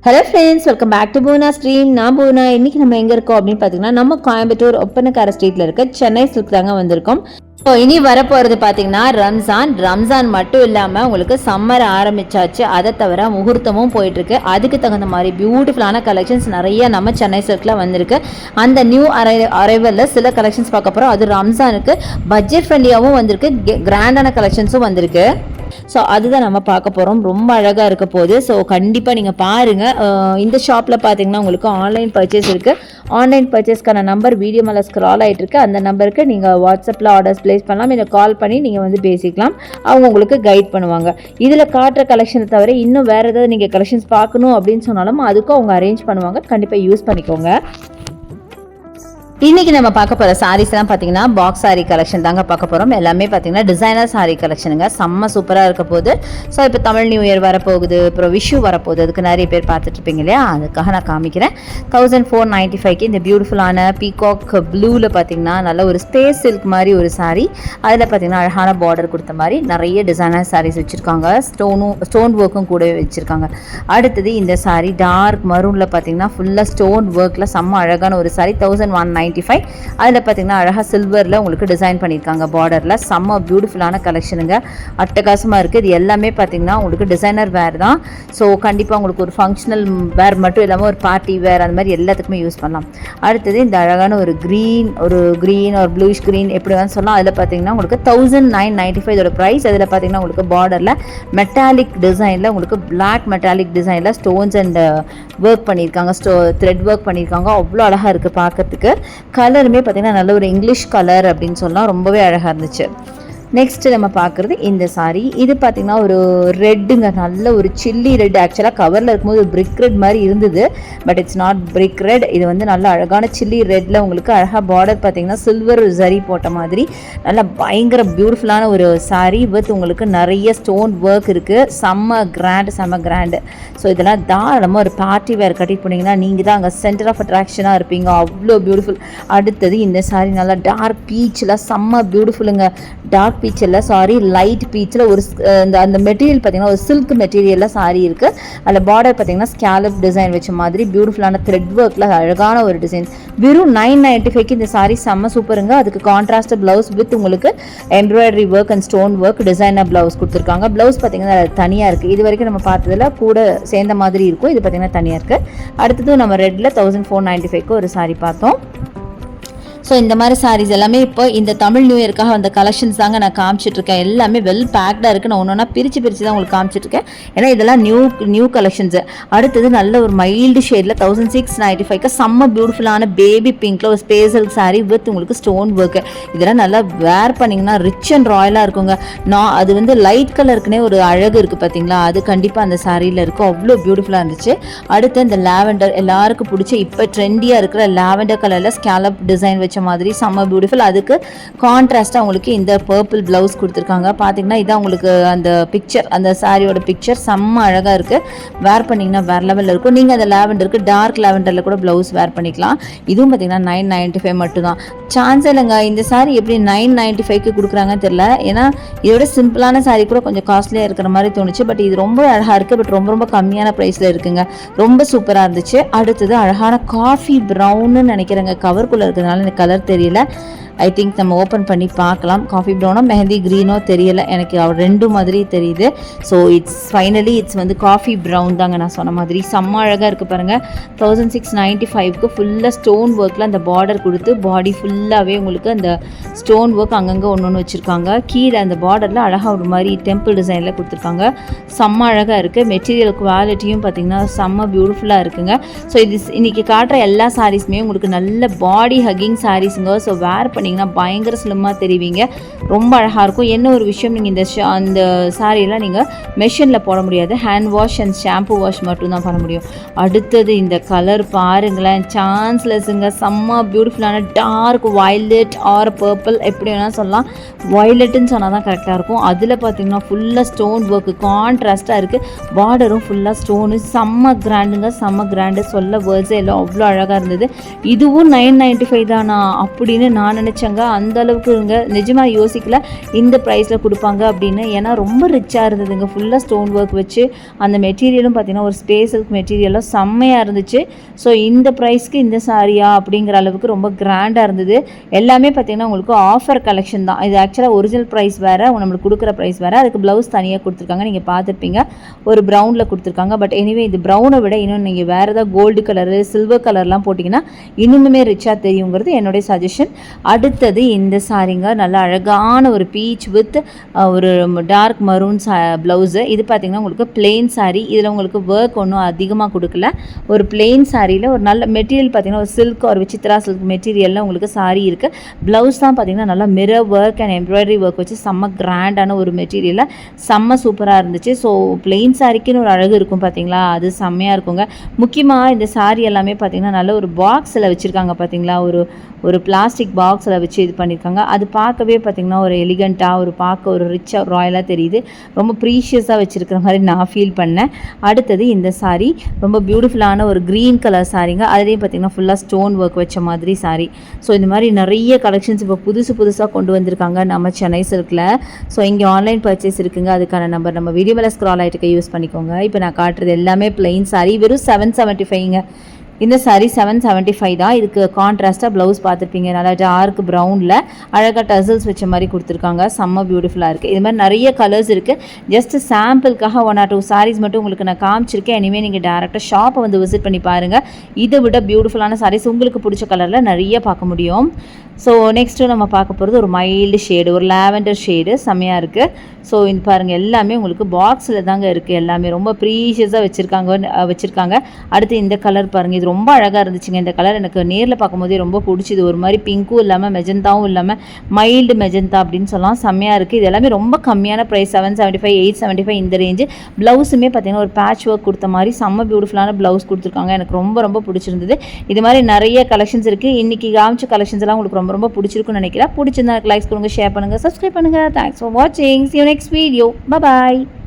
Hello friends, welcome back to Poona stream. நான் பூனா. இன்னைக்கு நம்ம எங்கே இருக்கோம் அப்படின்னு பார்த்தீங்கன்னா, நம்ம கோயம்புத்தூர் ஒப்பனக்கார ஸ்ட்ரீட்டில் இருக்க சென்னை சில்க் தாங்க வந்திருக்கோம். ஸோ இனி வரப்போகிறது பார்த்தீங்கன்னா ரம்ஜான் மட்டும் இல்லாமல் உங்களுக்கு சம்மர் ஆரம்பிச்சாச்சு. அதை தவிர முகூர்த்தமும் போயிட்டுருக்கு. அதுக்கு தகுந்த மாதிரி பியூட்டிஃபுல்லான கலெக்ஷன்ஸ் நிறைய நம்ம சென்னை சில்கில் வந்திருக்கு. அந்த நியூ அரைவலில் சில கலெக்ஷன்ஸ் பார்க்க போகிறோம். அது ரம்ஜானுக்கு பட்ஜெட் ஃப்ரெண்ட்லியாகவும் வந்திருக்கு, கிராண்டான கலெக்ஷன்ஸும் வந்திருக்கு. ஸோ அதுதான் நம்ம பார்க்க போகிறோம். ரொம்ப அழகாக இருக்க போகுது. ஸோ கண்டிப்பாக நீங்கள் பாருங்கள். இந்த ஷாப்பில் பார்த்தீங்கன்னா உங்களுக்கு ஆன்லைன் பர்ச்சேஸ் இருக்குது. ஆன்லைன் பர்ச்சேஸ்க்கான நம்பர் வீடியோ மேலே ஸ்க்ரால் ஆகிட்டு இருக்கு. அந்த நம்பருக்கு நீங்கள் வாட்ஸ்அப்பில் ஆர்டர்ஸ் ப்ளேஸ் பண்ணலாம், இல்லை கால் பண்ணி நீங்கள் வந்து பேசிக்கலாம். அவங்க உங்களுக்கு கைட் பண்ணுவாங்க. இதில் காட்டுற கலெக்ஷனை தவிர இன்னும் வேறு ஏதாவது நீங்கள் கலெக்ஷன்ஸ் பார்க்கணும் அப்படின்னு சொன்னாலும் அதுக்கும் அவங்க அரேஞ்ச் பண்ணுவாங்க. கண்டிப்பாக யூஸ் பண்ணிக்கோங்க. இன்றைக்கி நம்ம பார்க்க போகிற சாரீஸ்லாம் பார்த்தீங்கன்னா பாக்ஸ் சாரீ கலெக்ஷன் தாங்க பார்க்க போகிறோம். எல்லாமே பார்த்தீங்கன்னா டிசைனர் சாரீ கலெக்ஷனுங்க. செம்ம சூப்பராக இருக்க போகுது. ஸோ இப்போ தமிழ் நியூ இயர் வரப்போகுது, அப்புறம் விஷு வரப்போகுது. அதுக்கு நிறைய பேர் பார்த்துட்ருப்பீங்க இல்லையா, அதுக்காக நான் காமிக்கிறேன். 1495க்கு இந்த பியூட்டிஃபுல்லான பீகாக் ப்ளூவில் பார்த்தீங்கன்னா நல்ல ஒரு ஸ்பேஸ் சில்க் மாதிரி ஒரு சாரீ. அதில் பார்த்தீங்கன்னா அழகான பார்டர் கொடுத்த மாதிரி நிறைய டிசைனர் சாரீஸ் வச்சுருக்காங்க. ஸ்டோன் ஒர்க்கும் கூட வச்சுருக்காங்க. அடுத்தது இந்த சாரீ டார்க் மரூனில் பார்த்தீங்கன்னா ஃபுல்லாக ஸ்டோன் ஒர்க்கில் செம்ம அழகான ஒரு சாரீ. 1195. அதில் பார்த்தீங்கன்னா அழகாக சில்வரில் உங்களுக்கு டிசைன் பண்ணியிருக்காங்க. பார்டரில் செம்ம பியூட்டிஃபுல்லான கலெக்ஷனுங்க. அட்டகாசமாக இருக்குது. இது எல்லாமே பார்த்தீங்கன்னா உங்களுக்கு டிசைனர் வேர் தான். ஸோ கண்டிப்பாக உங்களுக்கு ஒரு ஃபங்க்ஷனல் வேர் மட்டும் இல்லாமல் ஒரு பார்ட்டி வேர் அந்த மாதிரி எல்லாத்துக்குமே யூஸ் பண்ணலாம். அடுத்தது இந்த அழகான ஒரு க்ரீன் ஒரு ப்ளூஷ் க்ரீன் எப்படி வேணும் சொல்லலாம். அதில் பார்த்தீங்கன்னா உங்களுக்கு 1995 இதோட ப்ரைஸ். அதில் பார்த்தீங்கன்னா உங்களுக்கு பார்டரில் மெட்டாலிக் டிசைனில் உங்களுக்கு பிளாக் மெட்டாலிக் டிசைனில் ஸ்டோன்ஸ் அண்ட் ஒர்க் பண்ணியிருக்காங்க, த்ரெட் ஒர்க் பண்ணியிருக்காங்க. அவ்வளோ அழகாக இருக்குது பார்க்கறதுக்கு. கலருமே பார்த்தீங்கன்னா நல்ல ஒரு இங்கிலீஷ் கலர் அப்படின்னு சொல்லலாம். ரொம்பவே அழகாக இருந்துச்சு. நெக்ஸ்ட்டு நம்ம பார்க்குறது இந்த சாரீ. இது பார்த்திங்கன்னா ஒரு ரெட்டுங்க, நல்ல ஒரு சில்லி ரெட். ஆக்சுவலாக கவரில் இருக்கும்போது ஒரு பிரிக் ரெட் மாதிரி இருந்தது, but it's not brick red. இது வந்து நல்ல அழகான சில்லி ரெட்டில் உங்களுக்கு அழகாக பார்டர் பார்த்திங்கன்னா சில்வர் ஜரி போட்ட மாதிரி நல்லா பயங்கர பியூட்டிஃபுல்லான ஒரு சாரீ வித் உங்களுக்கு நிறைய ஸ்டோன் ஒர்க் இருக்குது. செம்ம கிராண்டு. ஸோ இதெல்லாம் தாராளமாக ஒரு பார்ட்டி வேர் கட்டிட்டு போனீங்கன்னா நீங்கள் தான் அங்கே சென்டர் ஆஃப் அட்ராக்ஷனாக இருப்பீங்க. அவ்வளோ பியூட்டிஃபுல். அடுத்தது இந்த சாரீ நல்லா டார்க் பீச்சில் செம்ம பியூட்டிஃபுல்லுங்க. டார்க் பீச்சில் லைட் பீச்சில் ஒரு அந்த மெட்டீரியல் பார்த்தீங்கன்னா ஒரு சில்க் மெட்டீரியலில் சாரீ இருக்குது. அதில் பார்டர் பார்த்தீங்கன்னா ஸ்கேலப் டிசைன் வச்ச மாதிரி பியூட்டிஃபுல்லான த்ரெட் ஒர்க்கில் அழகான ஒரு டிசைன். வெறும் 995க்கு இந்த சாரீ செம்ம சூப்பருங்க. அதுக்கு கான்ட்ராஸ்ட் ப்ளவுஸ் வித் உங்களுக்கு embroidery work and stone work designer blouse கொடுத்துருக்காங்க. ப்ளவுஸ் பார்த்தீங்கன்னா தனியாக இருக்குது. இது வரைக்கும் நம்ம பார்த்ததில் கூட சேர்ந்த மாதிரி இருக்கும். இது பார்த்தீங்கன்னா தனியாக இருக்குது. அடுத்தது நம்ம ரெட்டில் 1495க்கு ஒரு சாரீ பார்த்தோம். ஸோ இந்த மாதிரி சாரீஸ் எல்லாமே இப்போ இந்த தமிழ் நியூ இயர்க்காக வந்த கலெக்ஷன்ஸ் தாங்க நான் காமிச்சிட்ருக்கேன். எல்லாமே வெல் பேக்டாக இருக்குது. நான் ஒன்று பிரித்து தான் உங்களுக்கு காமிச்சிட்ருக்கேன். ஏன்னா இதெல்லாம் நியூ கலெக்ஷன்ஸு. அடுத்தது நல்ல ஒரு மைல்டு ஷேடில் 1695க்கு செம்ம பியூட்டிஃபுல்லான பேபி பிங்க்கில் ஒரு ஸ்பேஷல் சாரீ வித் உங்களுக்கு ஸ்டோன் ஒர்க்கு. இதெல்லாம் நல்லா வேர் பண்ணிங்கன்னா ரிச் அண்ட் ராயலாக இருக்குங்க. அது வந்து லைட் கலருக்குனே ஒரு அழகு இருக்குது பார்த்தீங்களா, அது கண்டிப்பாக அந்த சாரியில் இருக்கும். அவ்வளோ பியூட்டிஃபுல்லாக இருந்துச்சு. அடுத்து இந்த லாவெண்டர் எல்லாருக்கும் பிடிச்ச இப்போ ட்ரெண்டியாக இருக்கிற லாவெண்டர் கலரில் ஸ்கேலப் டிசைன் வச்ச மாதிரி செம்ம பியூட்டிஃபுல். அதுக்கு கான்ட்ராஸ்டாக உங்களுக்கு இந்த பர்பிள் ப்ளவுஸ் கொடுத்துருக்காங்க. பார்த்தீங்கன்னா இதான் உங்களுக்கு அந்த பிக்சர், அந்த சாரியோட பிக்சர் செம்ம அழகாக இருக்குது. வேர் பண்ணிங்கன்னா வேறு லெவலில் இருக்கும். நீங்கள் அந்த லாவெண்டருக்கு டார்க் லாவெண்டரில் கூட ப்ளவுஸ் வேர் பண்ணிக்கலாம். இதுவும் பார்த்தீங்கன்னா 995 மட்டும் தான். சான்ஸ் இல்லைங்க. இந்த சாரீ எப்படி 995க்கு கொடுக்குறாங்கன்னு தெரியல. ஏன்னா இதோட சிம்பிளான சாரீ கூட கொஞ்சம் காஸ்ட்லியாக இருக்கிற மாதிரி தோணுச்சு. பட் இது ரொம்ப அழகாக இருக்குது. பட் ரொம்ப கம்மியான ப்ரைஸில் இருக்குங்க. ரொம்ப சூப்பராக இருந்துச்சு. அடுத்தது அழகான காஃபி ப்ரௌன்னு நினைக்கிறேங்க. கவர்க்குள்ளே இருக்கிறதுனால இந்த கலர் தெரியல. ஐ திங்க் நம்ம ஓப்பன் பண்ணி பார்க்கலாம். காஃபி ப்ரௌனோ மெஹந்தி க்ரீனோ தெரியல எனக்கு. ரெண்டு மாதிரி தெரியுது. ஸோ இட்ஸ் வந்து காஃபி ப்ரௌன் தாங்க. நான் சொன்ன மாதிரி செம்ம அழகாக இருக்குது பாருங்கள். 1695க்கு ஃபுல்லாக ஸ்டோன் ஒர்க்கில் அந்த பார்டர் கொடுத்து பாடி ஃபுல்லாகவே உங்களுக்கு அந்த ஸ்டோன் ஒர்க் அங்கங்கே ஒன்று வச்சுருக்காங்க. கீழே அந்த பார்டரில் அழகாக ஒரு மாதிரி டெம்பிள் டிசைனில் கொடுத்துருக்காங்க. செம்ம அழகாக இருக்குது. மெட்டீரியல் குவாலிட்டியும் பார்த்திங்கன்னா செம்ம பியூட்டிஃபுல்லாக இருக்குங்க. ஸோ இன்றைக்கி காட்டுற எல்லா சாரீஸுமே உங்களுக்கு நல்ல பாடி ஹக்கிங் சாரீஸுங்க. ஸோ வேர் பண்ணி பயங்கர ஸ்லிம்மாக தெரிவிங்க. ரொம்ப அழகாக இருக்கும். என்ன ஒரு விஷயம், நீங்கள் அந்த சாரியெல்லாம் நீங்கள் மெஷினில் போட முடியாது. Hand wash and shampoo wash மட்டும்தான் பண்ண முடியும். அடுத்தது இந்த கலர் பாருங்களேன், சான்ஸ்லெஸ்ஸுங்க. செம்ம பியூட்டிஃபுல்லான டார்க் வயலட் ஆர் பர்பிள் எப்படி வேணால் சொல்லலாம். வயலட்டுன்னு சொன்னால் தான் கரெக்டாக இருக்கும். அதில் பார்த்திங்கன்னா ஃபுல்லாக ஸ்டோன் ஒர்க்கு கான்ட்ராஸ்ட்டாக இருக்குது. பார்டரும் ஃபுல்லாக ஸ்டோனு. செம்ம கிராண்டுங்க, செம்ம கிராண்டு. சொல்ல வேர்ட்ஸே எல்லாம் அவ்வளோ அழகாக இருந்தது. இதுவும் 995 தானா அப்படின்னு நான் நினச்சேங்க. அந்த அளவுக்குங்க நிஜமாக யோசிக்கல இந்த ப்ரைஸில் கொடுப்பாங்க அப்படின்னு. ஏன்னா ரொம்ப ரிச்சாக இருந்ததுங்க. ஃபுல்லாக ஸ்டோன் ஒர்க் வச்சு அந்த மெட்டீரியலும் பார்த்திங்கன்னா ஒரு ஸ்பேஸ் சில்க் மெட்டீரியலும் செம்மையாக இருந்துச்சு. ஸோ இந்த ப்ரைஸ்க்கு இந்த சாரியா அப்படிங்கிற அளவுக்கு ரொம்ப கிராண்டாக இருந்தது. எல்லாமே பார்த்திங்கன்னா உங்களுக்கு ஆஃபர் கலெக்ஷன் தான். இது ஆக்சுவலாக ஒரிஜினல் ப்ரைஸ் வேறு, நம்மளுக்கு கொடுக்குற ப்ரைஸ் வேறு. அதுக்கு ப்ளவுஸ் தனியாக கொடுத்துருக்காங்க. நீங்கள் பார்த்துருப்பீங்க ஒரு ப்ரௌனில் கொடுத்துருக்காங்க. பட் எனிவே இது ப்ரௌனை விட இன்னும் நீங்கள் வேறு ஏதாவது கோல்டு கலரு சில்வர் கலர்லாம் போட்டிங்கன்னா இன்னுமே ரிச்சாக தெரியுங்கிறது என்னுடைய சஜஷன். அடுத்தது இந்த சாரிங்க, நல்ல அழகான ஒரு பீச் வித் ஒரு டார்க் மரூன் ப்ளவுஸு. இது பார்த்திங்கன்னா உங்களுக்கு பிளெயின் சாரீ. இதில் உங்களுக்கு ஒர்க் ஒன்றும் அதிகமாக கொடுக்கல. ஒரு பிளெயின் சாரியில் ஒரு நல்ல மெட்டீரியல் பார்த்திங்கன்னா ஒரு சில்க் ஒரு விசித்ரா சில்க் மெட்டீரியலில் உங்களுக்கு சாரீ இருக்குது. ப்ளவுஸ் தான் பார்த்திங்கன்னா நல்லா mirror work and embroidery work வச்சு செம்ம கிராண்டான ஒரு மெட்டீரியலில் செம்ம சூப்பராக இருந்துச்சு. ஸோ பிளெயின் சாரிக்குன்னு ஒரு அழகு இருக்கும் பார்த்திங்களா, அது செம்மையாக இருக்குங்க. முக்கியமாக இந்த சாரீ எல்லாமே பார்த்திங்கன்னா நல்ல ஒரு பாக்ஸில் வச்சுருக்காங்க பார்த்திங்களா, ஒரு பிளாஸ்டிக் பாக்ஸில் வச்சு இது பண்ணியிருக்காங்க. அது பார்க்கவே பார்த்திங்கன்னா ஒரு எலிகண்ட்டாக ஒரு பார்க்க ஒரு ரிச்சாக ராயலாக தெரியுது. ரொம்ப ப்ரீஷியஸாக வச்சுருக்கிற மாதிரி நான் ஃபீல் பண்ணேன். அடுத்தது இந்த சாரீ ரொம்ப பியூட்டிஃபுல்லான ஒரு க்ரீன் கலர் சாரீங்க. அதுலேயும் பார்த்திங்கன்னா ஃபுல்லாக ஸ்டோன் ஒர்க் வச்ச மாதிரி சாரீ. ஸோ இந்த மாதிரி நிறைய கலெக்ஷன்ஸ் இப்போ புதுசாக கொண்டு வந்திருக்காங்க நம்ம சென்னை சில்கில். ஸோ இங்கே ஆன்லைன் பர்ச்சேஸ் இருக்குங்க. அதுக்கான நம்பர் நம்ம வீடியோ மேலே ஸ்க்ரால் ஆகிட்டு யூஸ் பண்ணிக்கோங்க. இப்போ நான் காட்டுறது எல்லாமே பிளெயின் சாரீ, வெறும் 775ங்க. இந்த சாரீ 775 தான். இதுக்கு கான்ட்ராஸ்ட்டாக ப்ளவுஸ் பார்த்துருப்பீங்க, நல்லா டார்க் ப்ரௌனில் அழகாக டசல்ஸ் வச்ச மாதிரி கொடுத்துருக்காங்க. செம்ம பியூட்டிஃபுல்லாக இருக்குது. இது மாதிரி நிறைய கலர்ஸ் இருக்குது. ஜஸ்ட் சாம்பிளுக்காக 1 or 2 சாரீஸ் மட்டும் உங்களுக்கு நான் காமிச்சிருக்கேன். இனிமேல் நீங்கள் டேரெக்டாக ஷாப்பை வந்து விசிட் பண்ணி பாருங்கள். இதை விட பியூட்டிஃபுல்லான சாரீஸ் உங்களுக்கு பிடிச்ச கலரில் நிறைய பார்க்க முடியும். ஸோ நெக்ஸ்ட்டு நம்ம பார்க்க போகிறது ஒரு மைல்டு ஷேடு, ஒரு லாவெண்டர் ஷேடு செம்மையாக இருக்குது. ஸோ இது பாருங்கள், எல்லாமே உங்களுக்கு பாக்ஸில் தாங்க இருக்குது. எல்லாமே ரொம்ப ப்ரீஷியஸாக வச்சுருக்காங்க. அடுத்து இந்த கலர் பாருங்கள், இது ரொம்ப அழகாக இருந்துச்சுங்க. இந்த கலர் எனக்கு நேரில் பார்க்கும்போதே ரொம்ப பிடிச்சிது. ஒரு மாதிரி பிங்க்கும் இல்லாமல் மெஜந்தாவும் இல்லாமல் மைல்டு மெஜந்தா அப்படின்னு சொல்லலாம். செம்மையாக இருக்குது. இது எல்லாமே ரொம்ப கம்மியான ப்ரைஸ், 775 875 இந்த ரேஞ்சு. ப்ளவுஸுமே பார்த்திங்கன்னா ஒரு பேட்ச் ஒர்க் கொடுத்த மாதிரி செம்ம பியூட்டிஃபுல்லான ப்ளவுஸ் கொடுத்துருக்காங்க. எனக்கு ரொம்ப பிடிச்சிருந்தது. இது மாதிரி நிறைய கலெக்ஷன்ஸ் இருக்குது. இன்றைக்கி காமிச்ச கலெக்ஷன்ஸ் எல்லாம் உங்களுக்கு ரொம்ப பிடிச்சிருக்குன்னு நினைக்கிறேன். பிடிச்சிருந்தா லைக்ஸ் கொடுங்க, ஷேர் பண்ணுங்கள், சப்ஸ்கிரைப் பண்ணுங்கள். தேங்க்ஸ் ஃபார் வாட்சிங். See you next video. Bye bye.